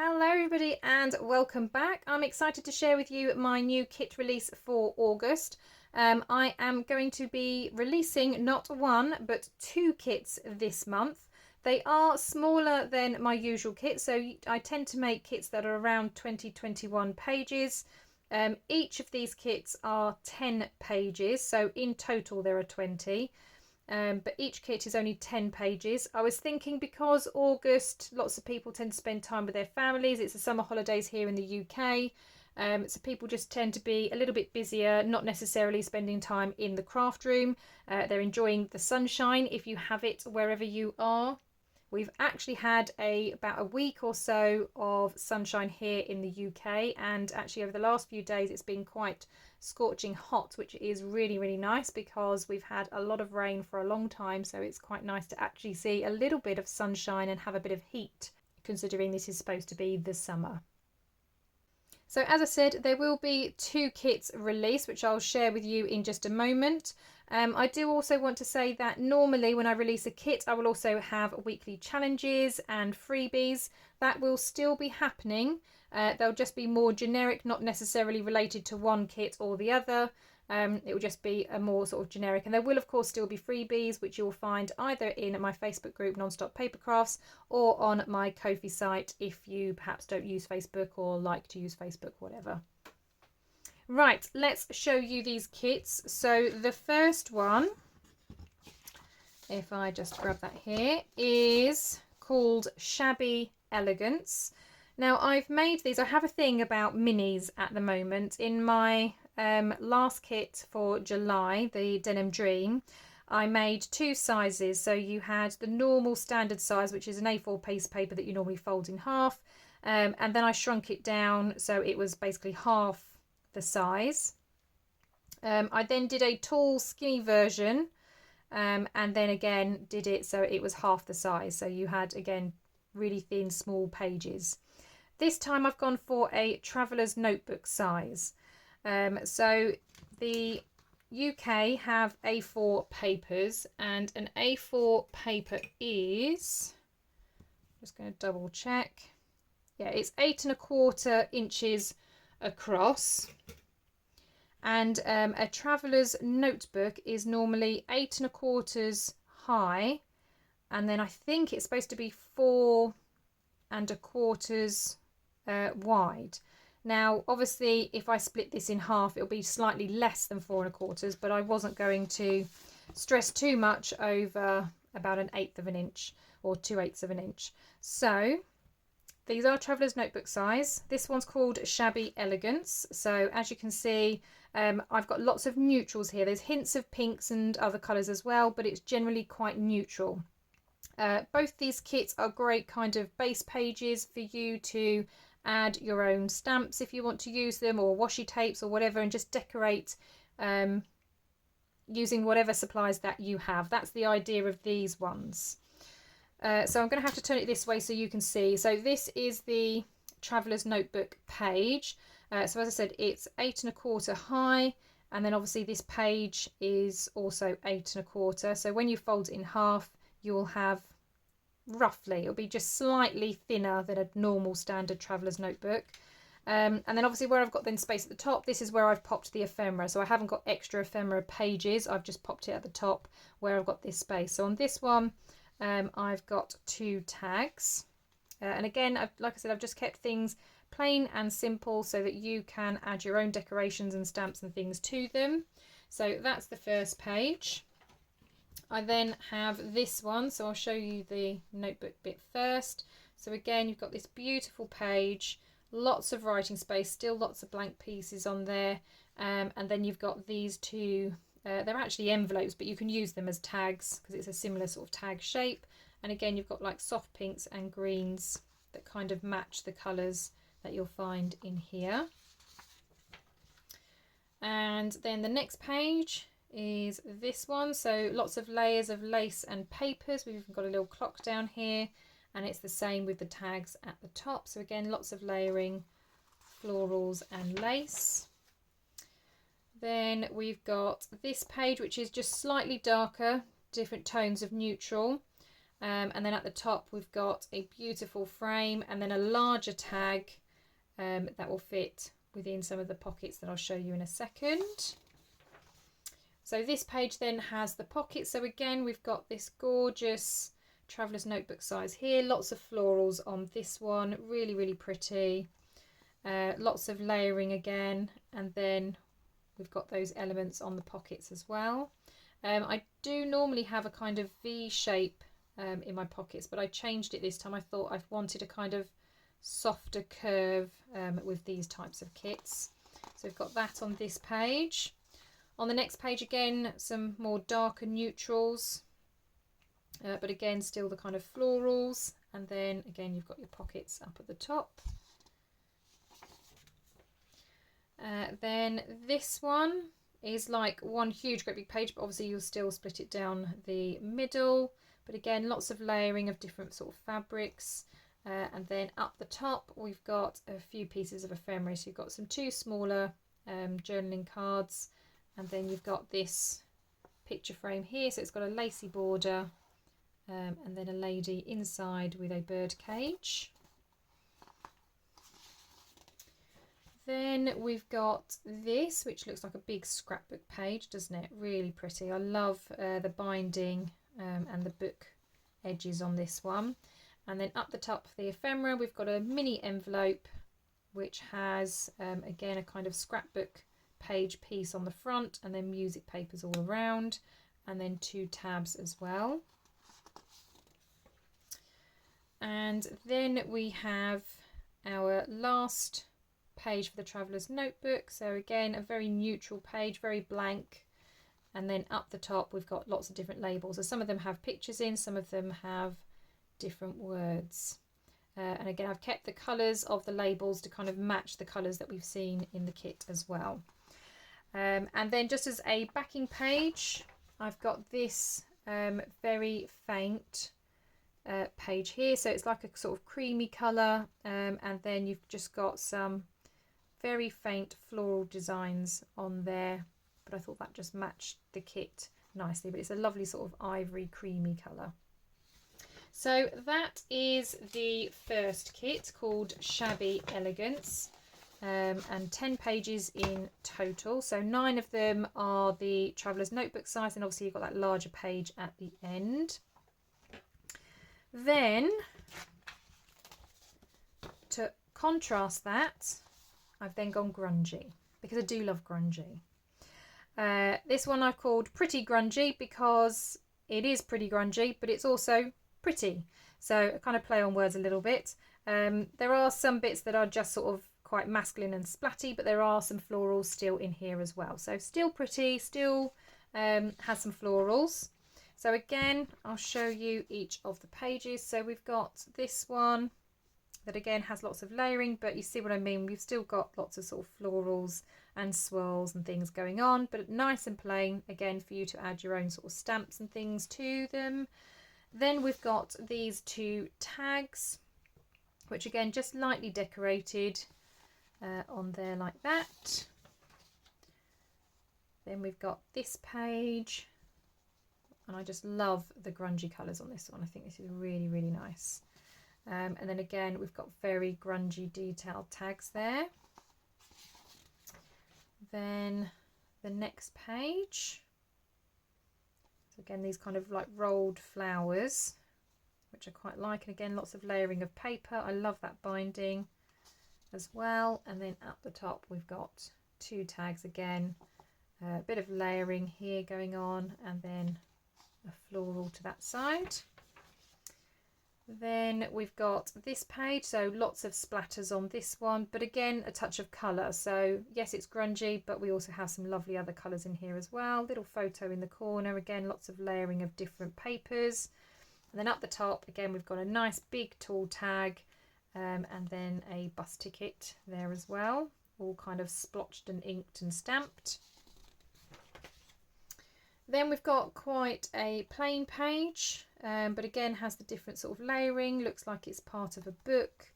Hello everybody and welcome back. I'm excited to share with you my new kit release for August. I am going to be releasing not one but two kits this month. They are smaller than my usual kit, so I tend to make kits that are around 20-21 pages. Each of these kits are 10 pages, so in total there are 20. But each kit is only 10 pages. I was thinking because August, lots of people tend to spend time with their families. It's the summer holidays here in the UK. So people just tend to be a little bit busier, not necessarily spending time in the craft room. They're enjoying the sunshine if you have it wherever you are. We've actually had about a week or so of sunshine here in the UK, and actually over the last few days it's been quite scorching hot, which is really, really nice because we've had a lot of rain for a long time, so it's quite nice to actually see a little bit of sunshine and have a bit of heat, considering this is supposed to be the summer. So as I said, there will be two kits released, which I'll share with you in just a moment. I do also want to say that normally when I release a kit, I will also have weekly challenges and freebies. That will still be happening. They'll just be more generic, not necessarily related to one kit or the other. It will just be a more sort of generic, and there will of course still be freebies, which you'll find either in my Facebook group Non-Stop Papercrafts or on my Ko-fi site if you perhaps don't use Facebook or like to use Facebook, whatever. Right, let's show you these kits. So the first one, if I just grab that here, is called Shabby Elegance. Now I've made these, I have a thing about minis at the moment. In my last kit for July, the Denim Dream, I made two sizes. So you had the normal standard size, which is an A4 piece of paper that you normally fold in half, and then I shrunk it down so it was basically half the size. I then did a tall skinny version, and then again did it so it was half the size, so you had again really thin small pages. This time I've gone for a traveller's notebook size. So the UK have A4 papers, and an A4 paper is, just going to double check, yeah, it's 8 1/4 inches across, and a traveller's notebook is normally 8 1/4 high, and then I think it's supposed to be 4 1/4 wide. Now obviously if I split this in half it'll be slightly less than 4 1/4, but I wasn't going to stress too much over about 1/8 of an inch or 2/8 of an inch. So these are traveller's notebook size. This one's called Shabby Elegance. So as you can see, I've got lots of neutrals here. There's hints of pinks and other colours as well, but it's generally quite neutral. Both these kits are great kind of base pages for you to add your own stamps if you want to use them, or washi tapes or whatever, and just decorate using whatever supplies that you have. That's the idea of these ones. So I'm going to have to turn it this way so you can see. So this is the traveller's notebook page. So as I said, it's 8 1/4 high, and then obviously this page is also 8 1/4. So when you fold it in half, you'll have roughly, it'll be just slightly thinner than a normal standard traveller's notebook. And then obviously where I've got then space at the top, this is where I've popped the ephemera. So I haven't got extra ephemera pages, I've just popped it at the top where I've got this space. So on this one, I've got 2 tags. And again, like I said, I've just kept things plain and simple so that you can add your own decorations and stamps and things to them. So that's the first page. I then have this one, so I'll show you the notebook bit first. So again, you've got this beautiful page, lots of writing space, still lots of blank pieces on there, and then you've got these two, they're actually envelopes, but you can use them as tags because it's a similar sort of tag shape. And again, you've got like soft pinks and greens that kind of match the colours that you'll find in here. And then the next page is this one, so lots of layers of lace and papers. We've even got a little clock down here, and it's the same with the tags at the top. So again, lots of layering, florals and lace. Then we've got this page, which is just slightly darker, different tones of neutral, And then at the top we've got a beautiful frame and then a larger tag that will fit within some of the pockets that I'll show you in a second. So this page then has the pockets. So again, we've got this gorgeous traveller's notebook size here. Lots of florals on this one. Really, really pretty. Lots of layering again. And then we've got those elements on the pockets as well. I do normally have a kind of V shape in my pockets, but I changed it this time. I thought I wanted a kind of softer curve with these types of kits. So we've got that on this page. On the next page again, some more darker neutrals, but again still the kind of florals, and then again you've got your pockets up at the top. Then this one is like one huge great big page, but obviously you'll still split it down the middle, but again lots of layering of different sort of fabrics. And then up the top we've got a few pieces of ephemera. So you've got two smaller journaling cards, and then you've got this picture frame here, so it's got a lacy border and then a lady inside with a bird cage. Then we've got this, which looks like a big scrapbook page, doesn't it? Really pretty. I love the binding and the book edges on this one. And then up the top of the ephemera we've got a mini envelope which has again a kind of scrapbook page piece on the front, and then music papers all around, and then two tabs as well. And then we have our last page for the traveller's notebook. So again a very neutral page, very blank, and then up the top we've got lots of different labels. So some of them have pictures in, some of them have different words. And again I've kept the colours of the labels to kind of match the colours that we've seen in the kit as well. And then just as a backing page I've got this very faint page here, so it's like a sort of creamy colour, and then you've just got some very faint floral designs on there, but I thought that just matched the kit nicely, but it's a lovely sort of ivory creamy colour. So that is the first kit, called Shabby Elegance, and 10 pages in total. So 9 of them are the traveller's notebook size, and obviously you've got that larger page at the end. Then to contrast that, I've then gone grungy, because I do love grungy. This one I've called Pretty Grungy because it is pretty grungy, but it's also pretty. So I kind of play on words a little bit. There are some bits that are just sort of quite masculine and splatty, but there are some florals still in here as well. So still pretty, still has some florals. So again, I'll show you each of the pages. So we've got this one that again has lots of layering, but you see what I mean. We've still got lots of sort of florals and swirls and things going on, but nice and plain, again, for you to add your own sort of stamps and things to them. Then we've got these two tags, which again just lightly decorated on there like that. Then we've got this page, and I just love the grungy colours on this one. I think this is really, really nice. And then again we've got very grungy detailed tags there. Then the next page, so again these kind of like rolled flowers, which I quite like, and again lots of layering of paper. I love that binding as well. And then up the top we've got two tags again, a bit of layering here going on, and then a floral to that side. Then we've got this page, so lots of splatters on this one, but again a touch of colour. So yes, it's grungy, but we also have some lovely other colours in here as well. Little photo in the corner, again lots of layering of different papers. And then up the top again we've got a nice big tall tag, and then a bus ticket there as well, all kind of splotched and inked and stamped. Then we've got quite a plain page, but again has the different sort of layering, looks like it's part of a book.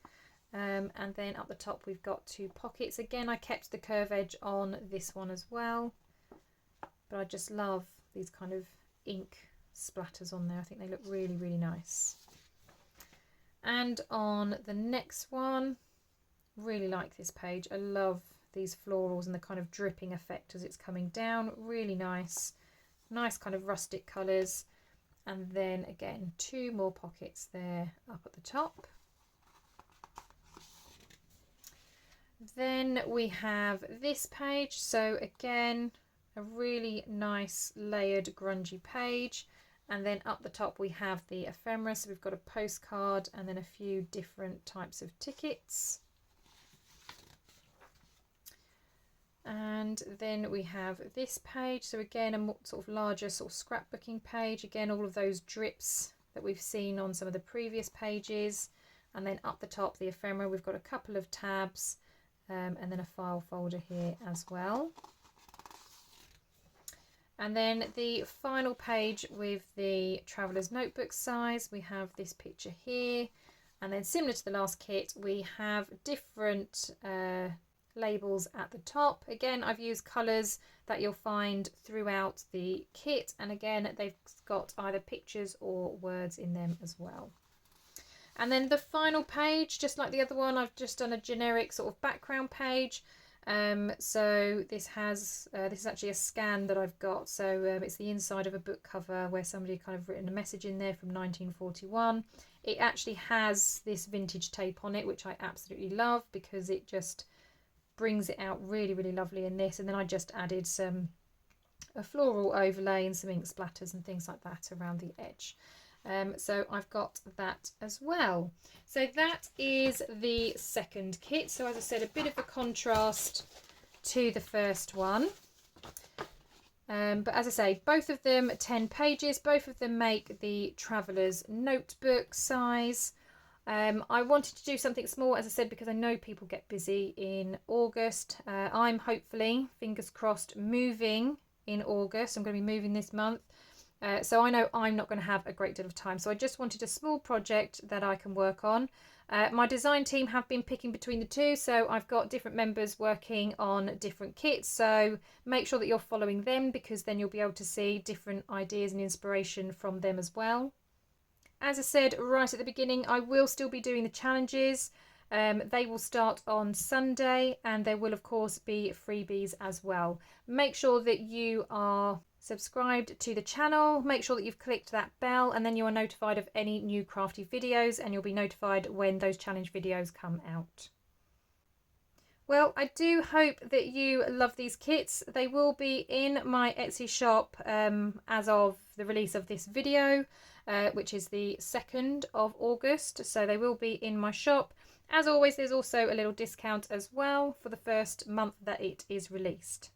And then up the top we've got two pockets. Again, I kept the curve edge on this one as well, but I just love these kind of ink splatters on there. I think they look really, really nice. And on the next one, really like this page. I love these florals and the kind of dripping effect as it's coming down. Really nice. Nice kind of rustic colours. And then again, 2 more pockets there up at the top. Then we have this page. So again, a really nice layered grungy page. And then up the top we have the ephemera. So we've got a postcard and then a few different types of tickets. And then we have this page. So again, a more sort of larger sort of scrapbooking page. Again, all of those drips that we've seen on some of the previous pages. And then up the top, the ephemera, we've got a couple of tabs and then a file folder here as well. And then the final page with the Traveller's Notebook size, we have this picture here. And then similar to the last kit, we have different labels at the top. Again, I've used colours that you'll find throughout the kit, and again they've got either pictures or words in them as well. And then the final page, just like the other one, I've just done a generic sort of background page. So this is actually a scan that I've got. So it's the inside of a book cover where somebody kind of written a message in there from 1941. It actually has this vintage tape on it, which I absolutely love because it just brings it out really, really lovely in this. And then I just added a floral overlay and some ink splatters and things like that around the edge. So I've got that as well. So that is the second kit. So as I said, a bit of a contrast to the first one. But as I say, both of them 10 pages, both of them make the Traveller's Notebook size. I wanted to do something small, as I said, because I know people get busy in August. I'm hopefully, fingers crossed, moving in August. I'm going to be moving this month. So I know I'm not going to have a great deal of time. So I just wanted a small project that I can work on. My design team have been picking between the two. So I've got different members working on different kits. So make sure that you're following them, because then you'll be able to see different ideas and inspiration from them as well. As I said right at the beginning, I will still be doing the challenges. They will start on Sunday, and there will of course be freebies as well. Make sure that you are subscribed to the channel, make sure that you've clicked that bell, and then you are notified of any new crafty videos, and you'll be notified when those challenge videos come out. Well, I do hope that you love these kits. They will be in my Etsy shop as of the release of this video, which is the 2nd of August. So they will be in my shop. As always, there's also a little discount as well for the first month that it is released.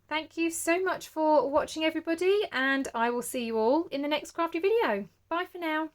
Thank you so much for watching, everybody, and I will see you all in the next crafty video. Bye for now.